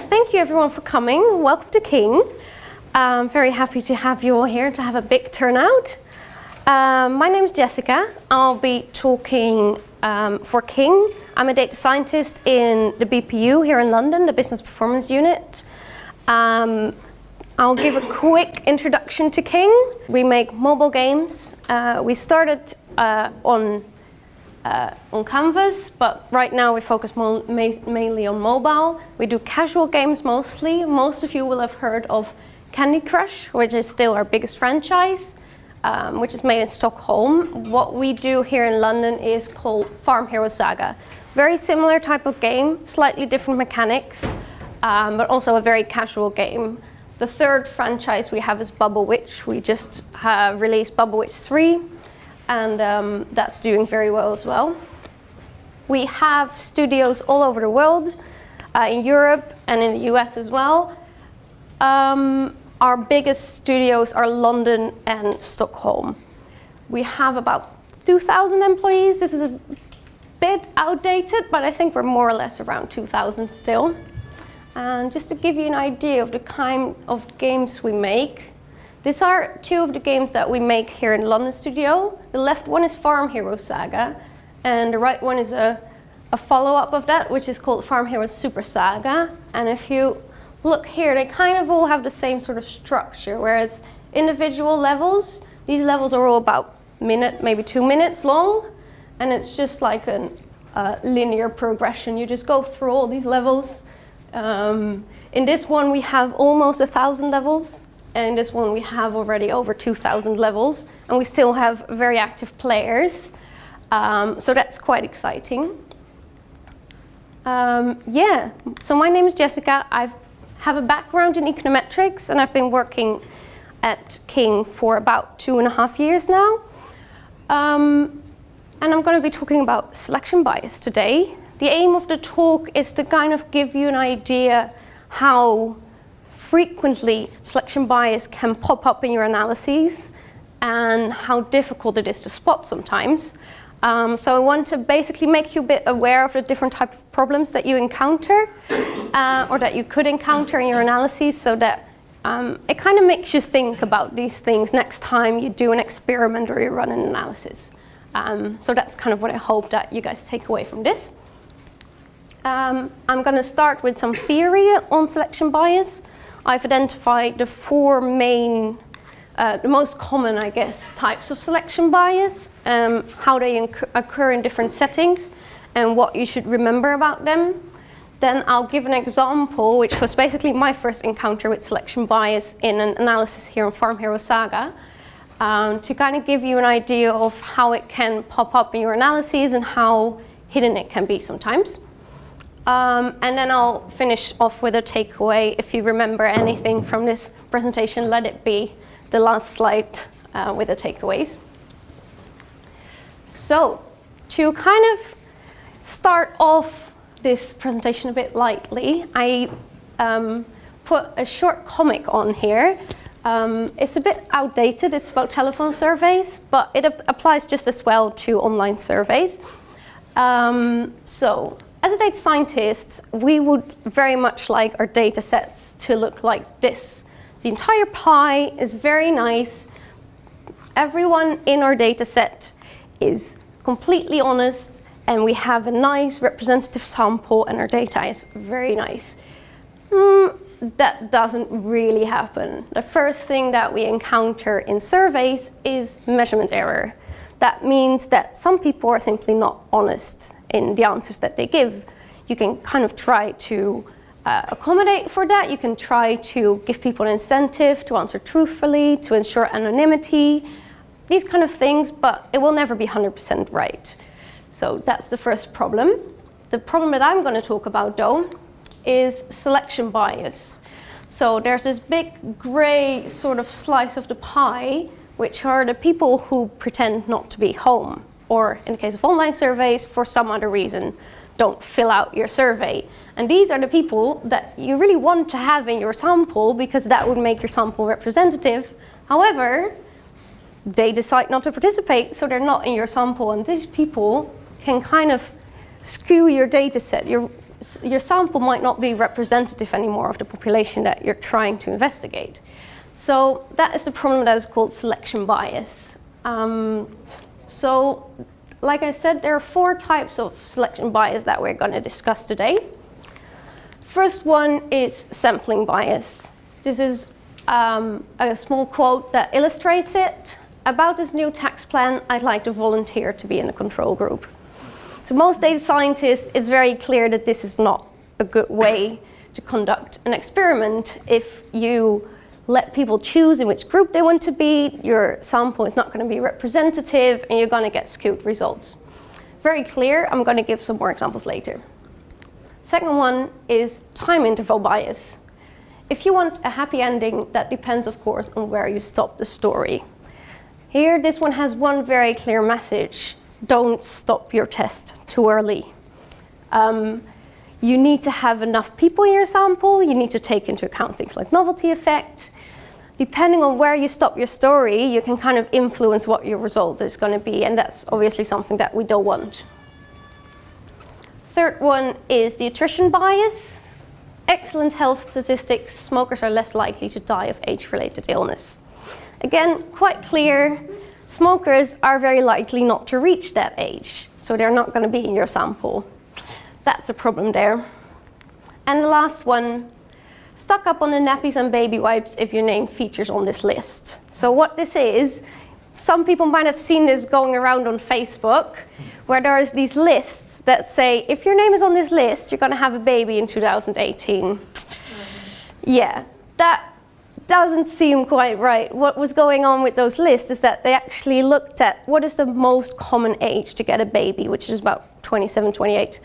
thank you everyone for coming. Welcome to King. I'm very happy to have you all here, to have a big turnout. My name is Jessica. I'll be talking for King. I'm a data scientist in the BPU here in London, the Business Performance Unit. I'll give a quick introduction to King. We make mobile games. We started on Canvas, but right now we focus mainly on mobile. We do casual games mostly. Most of you will have heard of Candy Crush, which is still our biggest franchise, which is made in Stockholm. What we do here in London is called Farm Hero Saga. Very similar type of game, slightly different mechanics, but also a very casual game. The third franchise we have is Bubble Witch. We just have released Bubble Witch 3, and that's doing very well as well. We have studios all over the world, in Europe and in the US as well. Our biggest studios are London and Stockholm. We have about 2,000 employees. This is a bit outdated, but I think we're more or less around 2,000 still. And just to give you an idea of the kind of games we make, these are two of the games that we make here in London studio. The left one is Farm Hero Saga, and the right one is a follow-up of that, which is called Farm Hero Super Saga. And if you look here, they kind of all have the same sort of structure, whereas individual levels, these levels are all about a minute, maybe 2 minutes long, and it's just like a linear progression. You just go through all these levels. In this one we have almost 1,000 levels, and in this one we have already over 2,000 levels, and we still have very active players, so that's quite exciting. So my name is Jessica. I have a background in econometrics, and I've been working at King for about 2.5 years now, and I'm going to be talking about selection bias today. The aim of the talk is to kind of give you an idea how frequently selection bias can pop up in your analyses and how difficult it is to spot sometimes. So I want to basically make you a bit aware of the different type of problems that you encounter or that you could encounter in your analyses, so that it kind of makes you think about these things next time you do an experiment or you run an analysis. So that's kind of what I hope that you guys take away from this. I'm going to start with some theory on selection bias. I've identified the four main, the most common, I guess, types of selection bias, how they occur in different settings, and what you should remember about them. Then I'll give an example, which was basically my first encounter with selection bias in an analysis here on Farm Hero Saga, to kind of give you an idea of how it can pop up in your analyses and how hidden it can be sometimes. And then I'll finish off with a takeaway. If you remember anything from this presentation, let it be the last slide with the takeaways. So, to kind of start off this presentation a bit lightly, I put a short comic on here. It's a bit outdated. It's about telephone surveys, but it applies just as well to online surveys. As a data scientist, we would very much like our data sets to look like this. The entire pie is very nice. Everyone in our data set is completely honest, and we have a nice representative sample, and our data is very nice. That doesn't really happen. The first thing that we encounter in surveys is measurement error. That means that some people are simply not honest in the answers that they give. You can kind of try to accommodate for that. You can try to give people an incentive to answer truthfully, to ensure anonymity, these kind of things, but it will never be 100% right. So that's the first problem. The problem that I'm going to talk about, though, is selection bias. So there's this big gray sort of slice of the pie, which are the people who pretend not to be home, or in the case of online surveys, for some other reason, don't fill out your survey. And these are the people that you really want to have in your sample, because that would make your sample representative. However, they decide not to participate, so they're not in your sample, and these people can kind of skew your data set. You're your sample might not be representative anymore of the population that you're trying to investigate. So that is the problem that is called selection bias. So like I said, there are 4 types of selection bias that we're going to discuss today. First one is sampling bias. This is a small quote that illustrates it. About this new tax plan, I'd like to volunteer to be in the control group. So most data scientists, it's very clear that this is not a good way to conduct an experiment. If you let people choose in which group they want to be, your sample is not going to be representative and you're going to get skewed results. Very clear. I'm going to give some more examples later. Second one is time interval bias. If you want a happy ending, that depends, of course, on where you stop the story. Here, this one has one very clear message. Don't stop your test too early. You need to have enough people in your sample. You need to take into account things like novelty effect. Depending on where you stop your story, you can kind of influence what your result is going to be, and that's obviously something that we don't want. Third one is the attrition bias. Excellent health statistics, smokers are less likely to die of age-related illness. Again, quite clear, smokers are very likely not to reach that age, so they're not going to be in your sample. That's a problem there. And the last one, stock up on the nappies and baby wipes if your name features on this list. So what this is, some people might have seen this going around on Facebook, where there's these lists that say, if your name is on this list, you're going to have a baby in 2018. Yeah, that doesn't seem quite right. What was going on with those lists is that they actually looked at what is the most common age to get a baby, which is about 27, 28.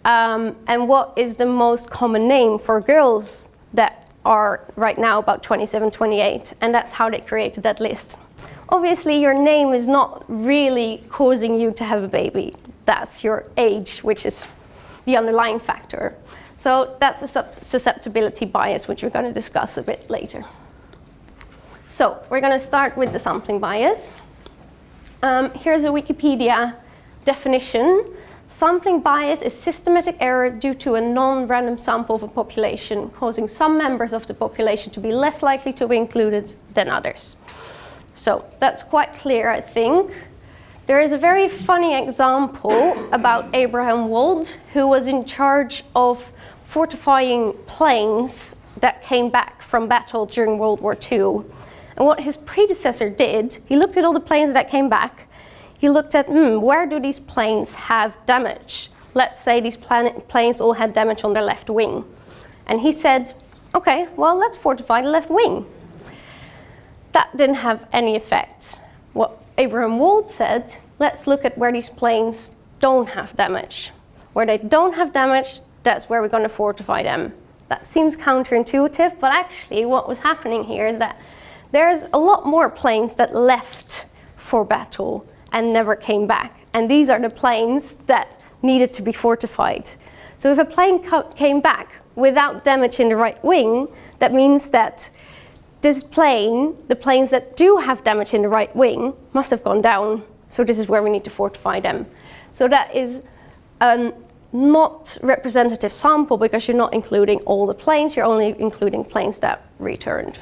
And what is the most common name for girls that are right now about 27, 28. And that's how they created that list. Obviously, your name is not really causing you to have a baby. That's your age, which is the underlying factor. So that's a susceptibility bias, which we're going to discuss a bit later. So we're going to start with the sampling bias. Here's a Wikipedia definition. Sampling bias is systematic error due to a non-random sample of a population, causing some members of the population to be less likely to be included than others. So that's quite clear, I think. There is a very funny example about Abraham Wold, who was in charge of fortifying planes that came back from battle during World War II. And what his predecessor did, he looked at all the planes that came back. He looked at, where do these planes have damage? Let's say these planes all had damage on their left wing. And he said, okay, well, let's fortify the left wing. That didn't have any effect. What Abraham Wold said, let's look at where these planes don't have damage. Where they don't have damage, that's where we're going to fortify them. That seems counterintuitive, but actually what was happening here is that there's a lot more planes that left for battle and never came back. And these are the planes that needed to be fortified. So if a plane came back without damage in the right wing, that means that this plane, the planes that do have damage in the right wing, must have gone down. So this is where we need to fortify them. So that is not representative sample because you're not including all the planes, you're only including planes that returned.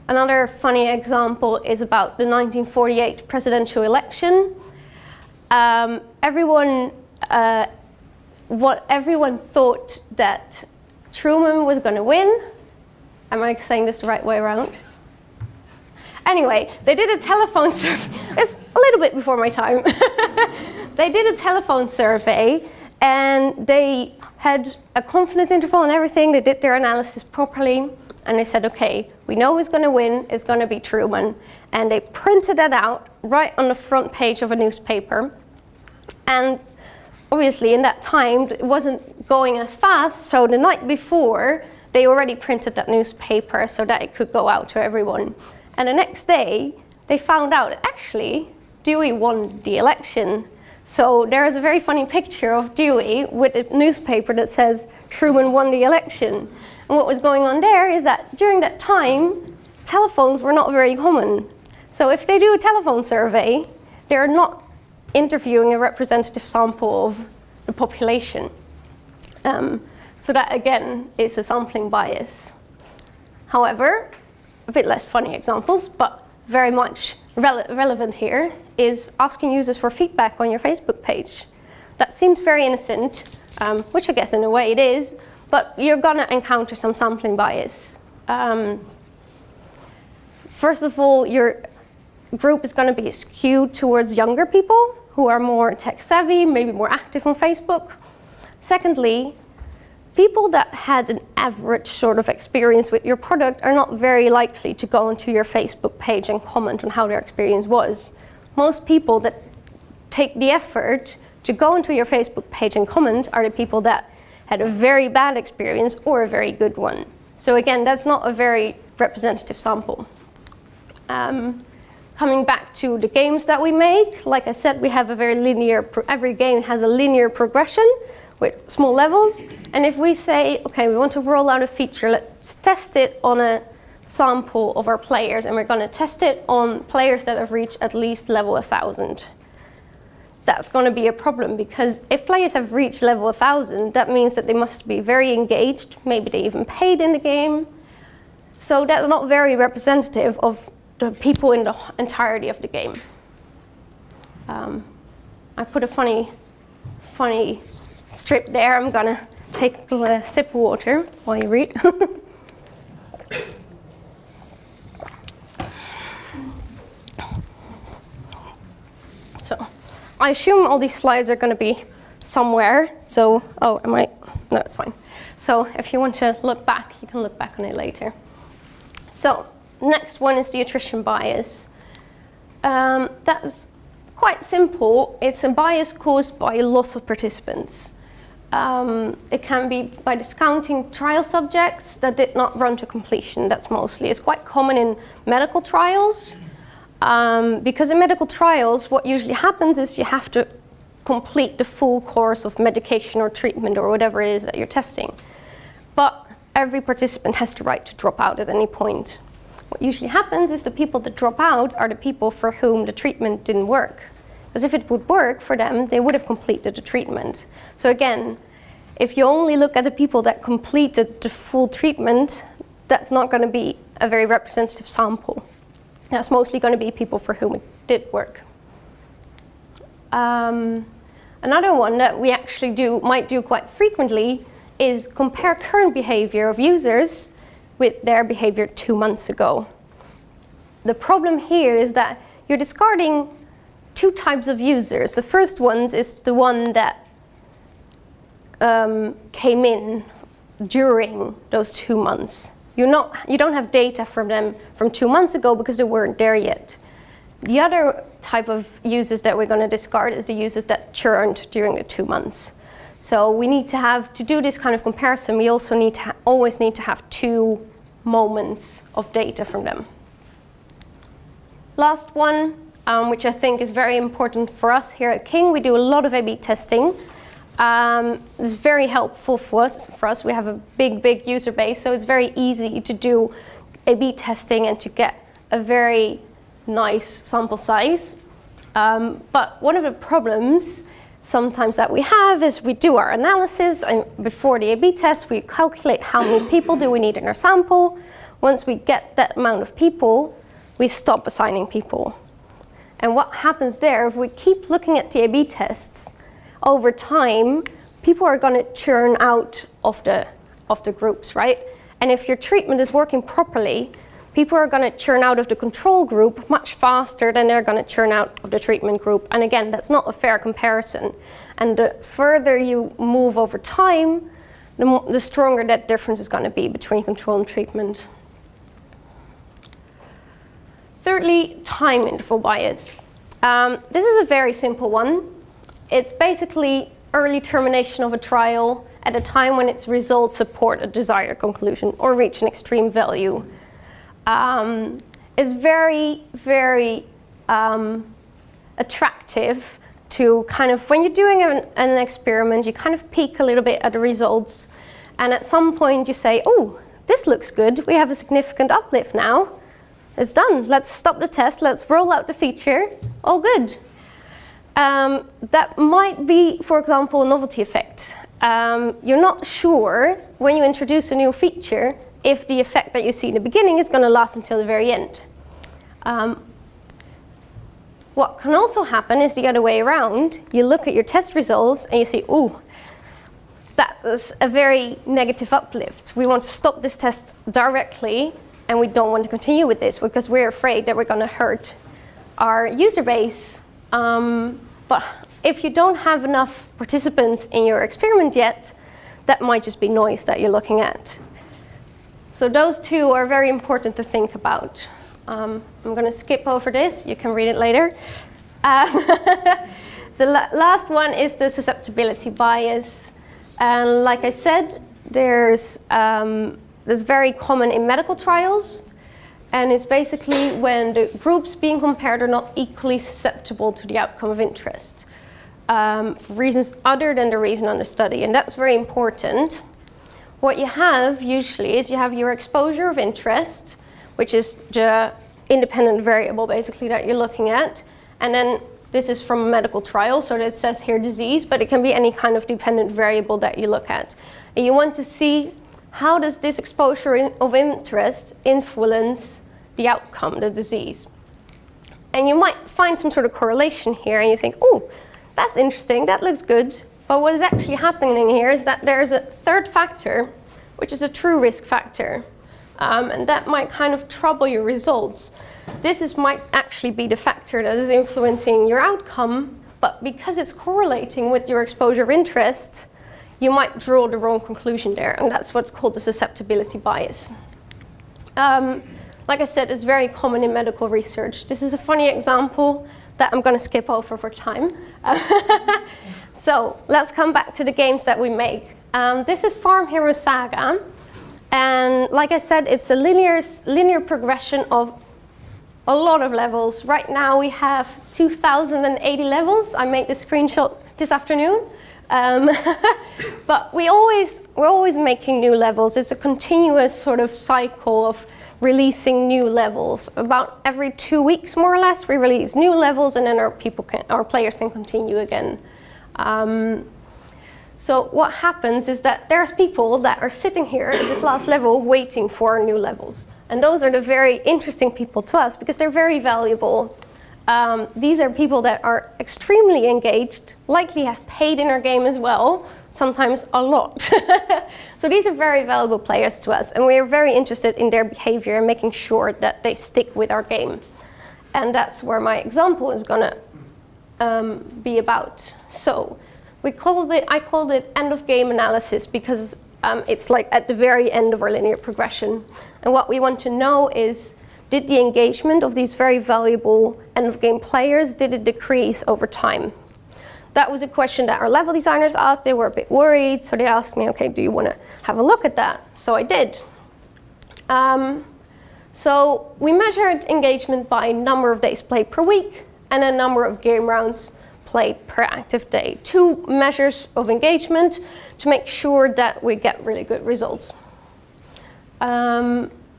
Another funny example is about the 1948 presidential election. Everyone thought that Truman was going to win. Am I saying this the right way around? Anyway, they did a telephone survey. It's a little bit before my time. They did a telephone survey and they had a confidence interval and everything. They did their analysis properly. And they said, okay, we know who's going to win. It's going to be Truman. And they printed that out right on the front page of a newspaper. And obviously, in that time, it wasn't going as fast. So the night before, they already printed that newspaper so that it could go out to everyone. And the next day, they found out, actually, Dewey won the election. So there is a very funny picture of Dewey with a newspaper that says, Truman won the election. And what was going on there is that during that time, telephones were not very common. So if they do a telephone survey, they're not interviewing a representative sample of the population. So that again is a sampling bias. However, a bit less funny examples, but very much relevant here, is asking users for feedback on your Facebook page. That seems very innocent, which I guess in a way it is, but you're gonna encounter some sampling bias. First of all, your group is gonna be skewed towards younger people who are more tech savvy, maybe more active on Facebook. Secondly, people that had an average sort of experience with your product are not very likely to go onto your Facebook page and comment on how their experience was. Most people that take the effort to go into your Facebook page and comment are the people that had a very bad experience or a very good one. So again, that's not a very representative sample. Coming back to the games that we make, like I said, we have a very linear, every game has a linear progression with small levels. And if we say, okay, we want to roll out a feature, let's test it on a sample of our players, and we're gonna test it on players that have reached at least level 1,000. That's gonna be a problem, because if players have reached level 1,000, that means that they must be very engaged, maybe they even paid in the game. So that's not very representative of the people in the entirety of the game. I put a funny strip there. I'm gonna take a sip of water while you read. So, I assume all these slides are gonna be somewhere. So, oh, am I? No, it's fine. So, if you want to look back, you can look back on it later. So, next one is the attrition bias. That's quite simple. It's a bias caused by loss of participants. It can be by discounting trial subjects that did not run to completion. That's mostly. It's quite common in medical trials. Because in medical trials, what usually happens is you have to complete the full course of medication or treatment or whatever it is that you're testing. But every participant has the right to drop out at any point. What usually happens is the people that drop out are the people for whom the treatment didn't work. Because if it would work for them, they would have completed the treatment. So again, if you only look at the people that completed the full treatment, that's not going to be a very representative sample. That's mostly going to be people for whom it did work. Another one that we actually might do quite frequently is compare current behavior of users with their behavior 2 months ago. The problem here is that you're discarding two types of users. The first one is the one that came in during those 2 months. You don't have data from them from 2 months ago because they weren't there yet. The other type of users that we're going to discard is the users that churned during the 2 months. So we need to do this kind of comparison, we also always need to have 2 moments of data from them. Last one, which I think is very important for us here at King, we do a lot of A/B testing. It's very helpful for us. We have a big user base, so it's very easy to do A/B testing and to get a very nice sample size. But one of the problems sometimes that we have is we do our analysis, and before the A/B test we calculate how many people do we need in our sample. Once we get that amount of people, we stop assigning people. And what happens there, if we keep looking at the A/B tests, over time, people are going to churn out of the groups, right? And if your treatment is working properly, people are going to churn out of the control group much faster than they're going to churn out of the treatment group. And again, that's not a fair comparison. And the further you move over time, the stronger that difference is going to be between control and treatment. Thirdly, time interval bias. This is a very simple one. It's basically early termination of a trial at a time when its results support a desired conclusion or reach an extreme value. It's very attractive to kind of, when you're doing an experiment, you kind of peek a little bit at the results, and at some point you say, oh, this looks good, we have a significant uplift now. It's done, let's stop the test, let's roll out the feature, all good. That might be, for example, a novelty effect. you're not sure when you introduce a new feature if the effect that you see in the beginning is going to last until the very end. What can also happen is the other way around. You look at your test results and you think, ooh, that was a very negative uplift. We want to stop this test directly, and we don't want to continue with this because we're afraid that we're going to hurt our user base. But if you don't have enough participants in your experiment yet, that might just be noise that you're looking at. So those two are very important to think about. I'm going to skip over this. You can read it later. The last one is the susceptibility bias. And like I said, there's very common in medical trials. And it's basically when the groups being compared are not equally susceptible to the outcome of interest for reasons other than the reason on the study. And that's very important. What you have usually is you have your exposure of interest, which is the independent variable basically that you're looking at. And then this is from a medical trial, so it says here disease, but it can be any kind of dependent variable that you look at. And you want to see how does this exposure of interest influence the outcome, the disease. And you might find some sort of correlation here and you think, oh, that's interesting, that looks good. But what is actually happening here is that there's a third factor, which is a true risk factor. And that might kind of trouble your results. This might actually be the factor that is influencing your outcome, but because it's correlating with your exposure of interest, you might draw the wrong conclusion there, and that's what's called the susceptibility bias. Like I said, it's very common in medical research. This is a funny example that I'm going to skip over for time. So let's come back to the games that we make. This is Farm Hero Saga. And like I said, it's a linear progression of a lot of levels. Right now we have 2,080 levels. I made this screenshot this afternoon. But we're always making new levels. It's a continuous sort of cycle of releasing new levels. About every 2 weeks, more or less, we release new levels, and then our players can continue again. So what happens is that there's people that are sitting here at this last level waiting for new levels. And those are the very interesting people to us because they're very valuable. These are people that are extremely engaged, likely have paid in our game as well, sometimes a lot. So these are very valuable players to us, and we are very interested in their behavior and making sure that they stick with our game. And that's where my example is going to be about. So I called it end of game analysis because it's like at the very end of our linear progression. And what we want to know is, did the engagement of these very valuable end of game players, did it decrease over time? That was a question that our level designers asked. They were a bit worried, so they asked me, okay, do you want to have a look at that? So I did. So we measured engagement by number of days played per week and a number of game rounds played per active day. 2 measures of engagement to make sure that we get really good results.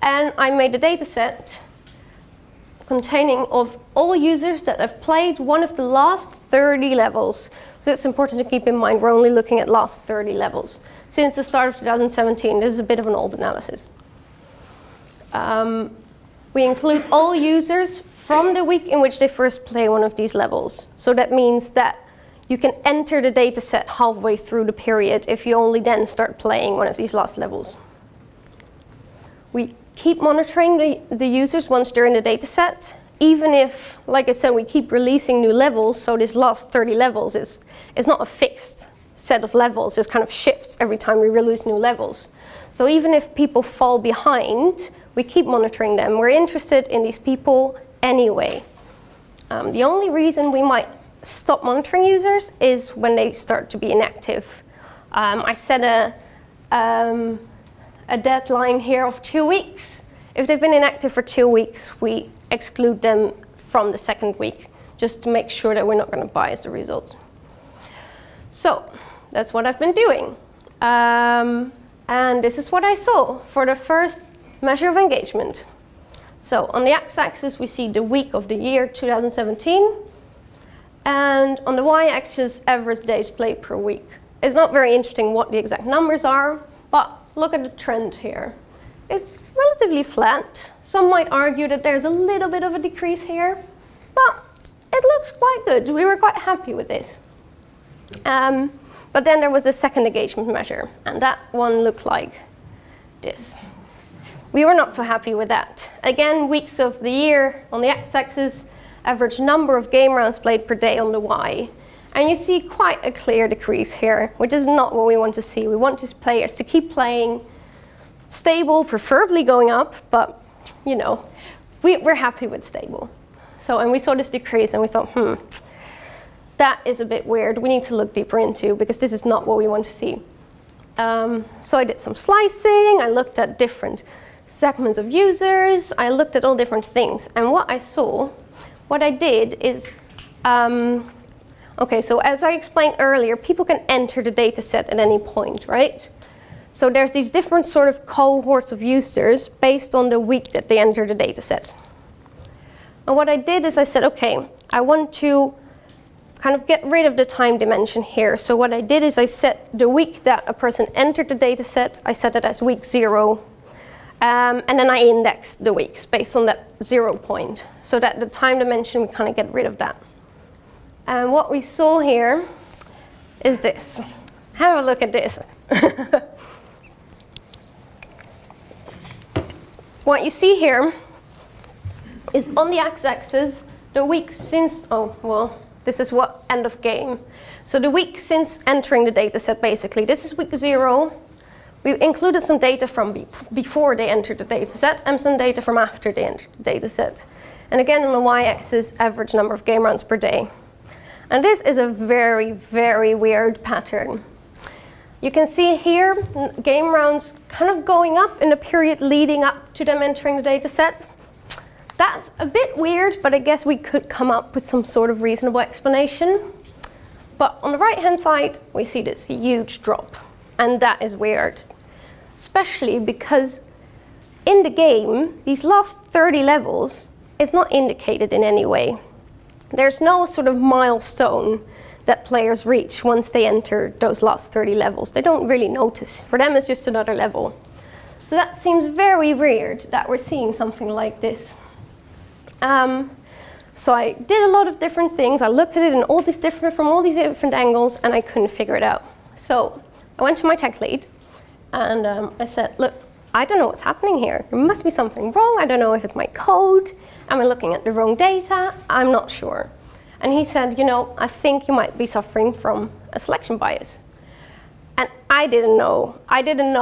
And I made a data set containing of all users that have played one of the last 30 levels. So it's important to keep in mind we're only looking at last 30 levels. Since the start of 2017, this is a bit of an old analysis. We include all users from the week in which they first play one of these levels. So that means that you can enter the data set halfway through the period if you only then start playing one of these last levels. We keep monitoring the users once they're in the data set, even if, like I said, we keep releasing new levels, so this last 30 levels is not a fixed set of levels, it kind of shifts every time we release new levels. So even if people fall behind, we keep monitoring them. We're interested in these people anyway. The only reason we might stop monitoring users is when they start to be inactive. I set a deadline here of 2 weeks. If they've been inactive for 2 weeks, we exclude them from the second week, just to make sure that we're not going to bias the results. So that's what I've been doing. And this is what I saw for the first measure of engagement. So on the x-axis, we see the week of the year 2017. And on the y-axis, average days played per week. It's not very interesting what the exact numbers are, but look at the trend here. It's relatively flat. Some might argue that there's a little bit of a decrease here, but it looks quite good. We were quite happy with this. But then there was a second engagement measure, and that one looked like this. We were not so happy with that. Again, weeks of the year on the x-axis, average number of game rounds played per day on the y. And you see quite a clear decrease here, which is not what we want to see. We want these players to keep playing stable, preferably going up, but you know, we're happy with stable. So, and we saw this decrease and we thought, that is a bit weird. We need to look deeper into, because this is not what we want to see. So I did some slicing, I looked at different segments of users, I looked at all different things. And what I did is, okay, so as I explained earlier, people can enter the data set at any point, right? So there's these different sort of cohorts of users based on the week that they enter the data set. And what I did is I said, okay, I want to kind of get rid of the time dimension here. So what I did is I set the week that a person entered the data set, I set it as week 0. And then I indexed the weeks based on that 0 point, so that the time dimension, we kind of get rid of that. And what we saw here is this. Have a look at this. What you see here is on the x-axis, the week since, this is what end of game. So the week since entering the data set, basically. This is week 0. We included some data from before they entered the data set and some data from after they entered the data set. And again, on the y-axis, average number of game rounds per day. And this is a very, very weird pattern. You can see here game rounds kind of going up in the period leading up to them entering the data set. That's a bit weird, but I guess we could come up with some sort of reasonable explanation. But on the right-hand side, we see this huge drop. And that is weird, especially because in the game, these last 30 levels is not indicated in any way. There's no sort of milestone that players reach once they enter those last 30 levels. They don't really notice. For them, it's just another level. So that seems very weird that we're seeing something like this. So I did a lot of different things. I looked at it in from all these different angles, and I couldn't figure it out. So I went to my tech lead, and I said, look, I don't know what's happening here. There must be something wrong. I don't know if it's my code. Am I looking at the wrong data? I'm not sure. And he said, you know, I think you might be suffering from a selection bias. And I didn't know. I didn't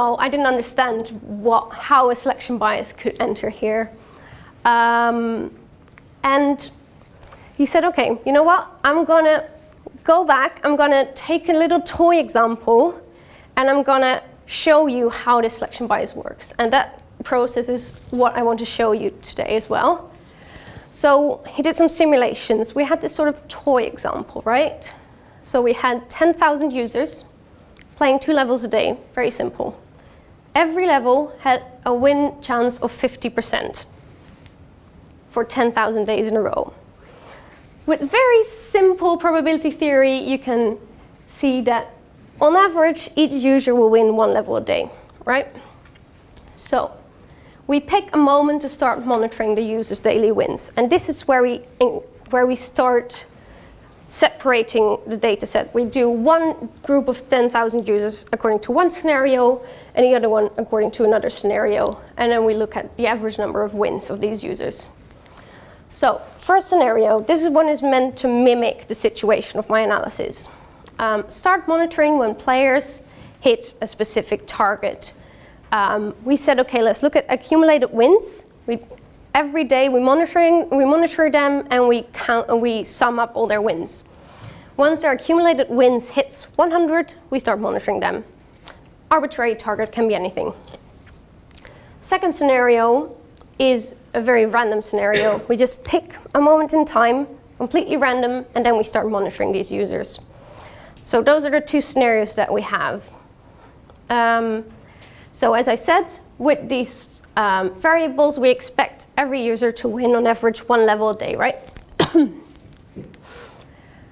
understand how a selection bias could enter here. And he said, okay, you know what? I'm going to go back. I'm going to take a little toy example, and I'm going to show you how the selection bias works. And that process is what I want to show you today as well. So he did some simulations. We had this sort of toy example, right? So we had 10,000 users playing 2 levels a day, very simple. Every level had a win chance of 50% for 10,000 days in a row. With very simple probability theory, you can see that on average, each user will win 1 level a day, right? So we pick a moment to start monitoring the user's daily wins. And this is where we start separating the data set. We do one group of 10,000 users according to one scenario, and the other one according to another scenario. And then we look at the average number of wins of these users. So first scenario, this one is meant to mimic the situation of my analysis. Start monitoring when players hit a specific target. We said, okay, let's look at accumulated wins. Every day we monitor them, and we count and we sum up all their wins. Once their accumulated wins hits 100, we start monitoring them. Arbitrary target can be anything. Second scenario is a very random scenario. We just pick a moment in time, completely random, and then we start monitoring these users. So those are the 2 scenarios that we have. So as I said, with these variables, we expect every user to win on average 1 level a day, right?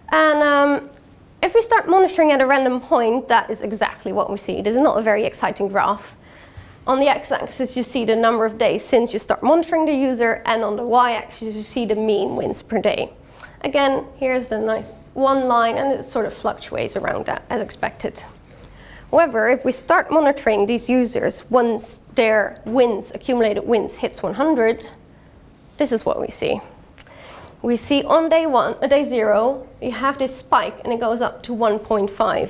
And if we start monitoring at a random point, that is exactly what we see. This is not a very exciting graph. On the x-axis, you see the number of days since you start monitoring the user, and on the y-axis, you see the mean wins per day. Again, here's the nice one line, and it sort of fluctuates around that as expected. However, if we start monitoring these users once their wins, accumulated wins, hits 100, this is what we see. We see on day 0, you have this spike and it goes up to 1.5.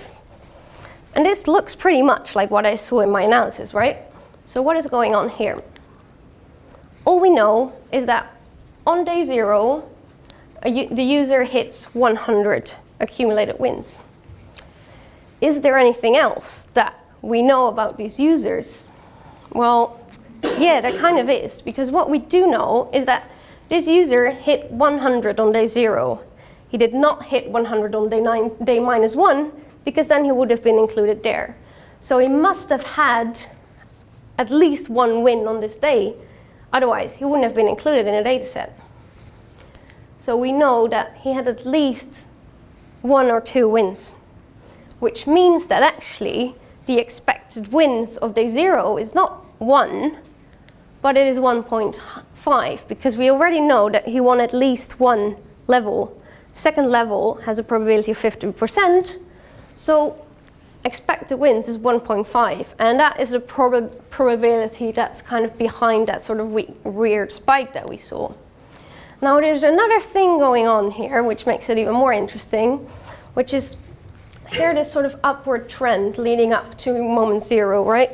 And this looks pretty much like what I saw in my analysis, right? So what is going on here? All we know is that on day 0, the user hits 100 accumulated wins. Is there anything else that we know about these users? Well, yeah, there kind of is, because what we do know is that this user hit 100 on day 0. He did not hit 100 on day minus 1, because then he would have been included there. So he must have had at least one win on this day. Otherwise, he wouldn't have been included in a data set. So we know that he had at least 1 or 2 wins, which means that actually the expected wins of day 0 is not 1, but it is 1.5, because we already know that he won at least one level. Second level has a probability of 50%, so expected wins is 1.5, and that is the probability that's kind of behind that sort of weird spike that we saw. Now there's another thing going on here, which makes it even more interesting, which is here this sort of upward trend leading up to moment 0, right?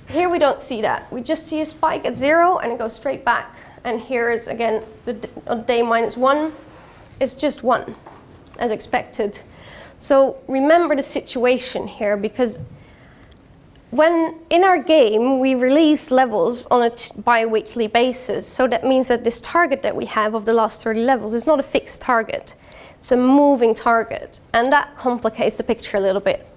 Here we don't see that. We just see a spike at 0 and it goes straight back. And here is again, on day minus 1, it's just 1, as expected. So remember the situation here, because when in our game we release levels on a bi-weekly basis, so that means that this target that we have of the last 30 levels is not a fixed target. It's a moving target, and that complicates the picture a little bit.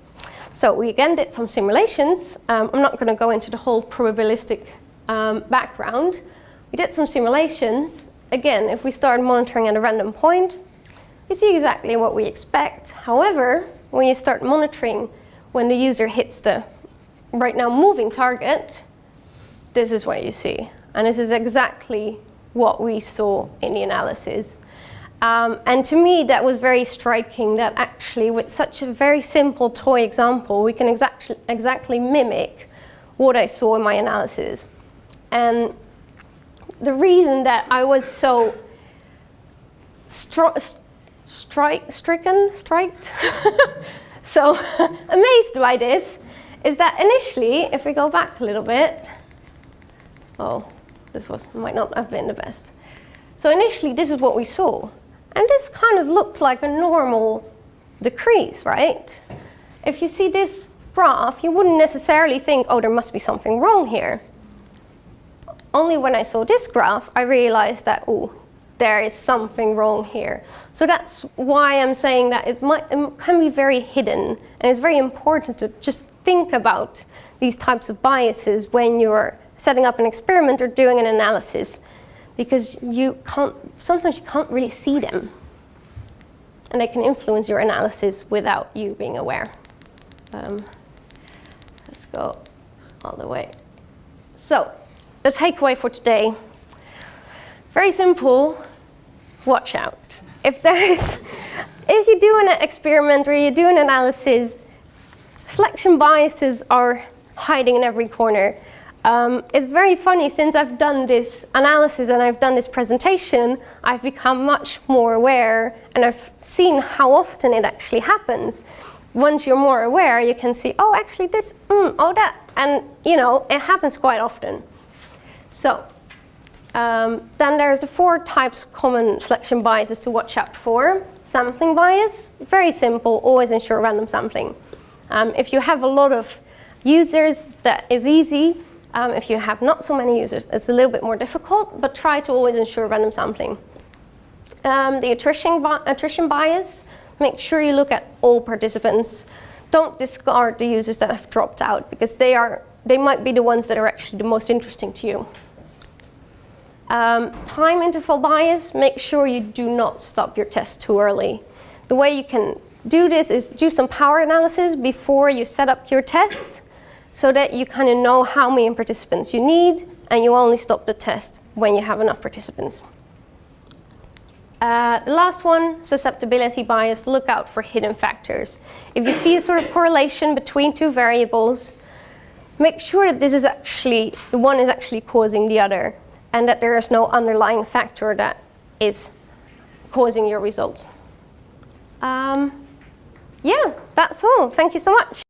So we again did some simulations. I'm not going to go into the whole probabilistic background. We did some simulations. Again, if we start monitoring at a random point, you see exactly what we expect. However, when you start monitoring when the user hits the right now moving target, this is what you see. And this is exactly what we saw in the analysis. And to me, that was very striking, that actually with such a very simple toy example, we can exactly mimic what I saw in my analysis. And the reason that I was so striked, so amazed by this, is that initially, if we go back a little bit, oh, this might not have been the best. So initially, this is what we saw. And this kind of looked like a normal decrease, right? If you see this graph, you wouldn't necessarily think, oh, there must be something wrong here. Only when I saw this graph, I realized that, oh, there is something wrong here. So that's why I'm saying that it can be very hidden, and it's very important to just think about these types of biases when you're setting up an experiment or doing an analysis, because sometimes you can't really see them, and they can influence your analysis without you being aware. Let's go all the way. So, the takeaway for today, very simple, watch out. If you do an experiment or you do an analysis, selection biases are hiding in every corner. It's very funny, since I've done this analysis and I've done this presentation, I've become much more aware, and I've seen how often it actually happens. Once you're more aware, you can see, oh, actually this, oh, that, and it happens quite often. So, then there's the 4 types of common selection biases to watch out for. Sampling bias, very simple, always ensure random sampling. If you have a lot of users, that is easy. If you have not so many users, it's a little bit more difficult, but try to always ensure random sampling. The attrition bias, make sure you look at all participants. Don't discard the users that have dropped out, because they might be the ones that are actually the most interesting to you. Time interval bias, make sure you do not stop your test too early. The way you can do this is do some power analysis before you set up your test, so that you kind of know how many participants you need, and you only stop the test when you have enough participants. The last one, susceptibility bias, look out for hidden factors. If you see a sort of correlation between two variables, make sure that this is actually, the one is actually causing the other, and that there is no underlying factor that is causing your results. Yeah, that's all. Thank you so much.